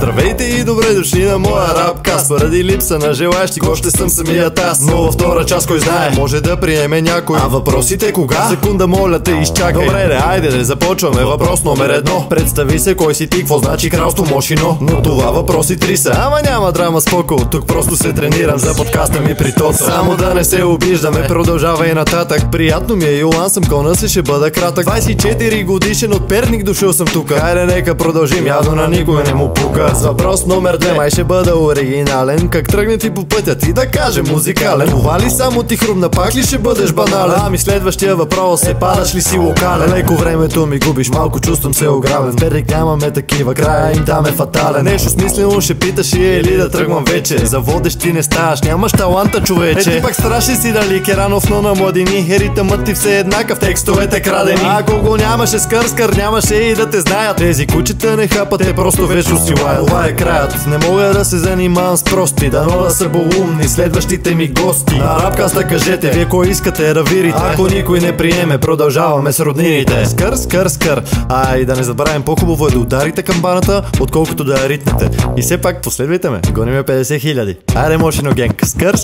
Здравейте и добре дошли на моя рапкаст. Поради липса на желащи, още съм самият аз. Но във втора част, кой знае, може да приеме някой. А въпросите кога? Секунда, моля те, изчакай. Добре, айде да започваме. Въпрос номер 1. Представи се кой си ти, какво значи кралство Мошино. Но това въпроси 3 са. Ама няма драма, споко. Тук просто се тренирам за подкаста ми при Тото. Само да не се обиждаме, продължава и нататък. Приятно ми е, Йоан съм, кона си ще бъда кратък. 24 годишен от Перник дошъл съм тука. Хайде нека продължим, явно на никой не му пука. С въпрос номер 2, май ще бъда оригинален. Как тръгне ти по пътя ти да каже музикален. Това ли само ти хрумна, пак ли ще бъдеш банален? Ами следващия въпрос е, падаш ли си локален? Леко времето ми губиш, малко чувствам се ограбен. В Перник нямаме такива, края им там е фатален. Нещо смислено ще питаш или да тръгвам вече. За водещ ти не ставаш, нямаш таланта, човече. Ти пак страшен си дали Керанов, но на младини. Ритъмът ти все еднакъв, текстовете крадени. Ако го нямаше скър, нямаше и да те знаят. Тези кучета не хапат, те просто вечно си лаят. Това е краят, не мога да се занимавам с прости. Дано да са болумни следващите ми гости. На рапкаста кажете, вие кой искате да вирите. Ако никой не приеме, продължаваме с роднините. Скър. И да не забравим, по-хубаво е да ударите камбаната, отколкото да я ритнете. И все пак последвайте ме, гоним 50 000. Айде Мошино генг, скър.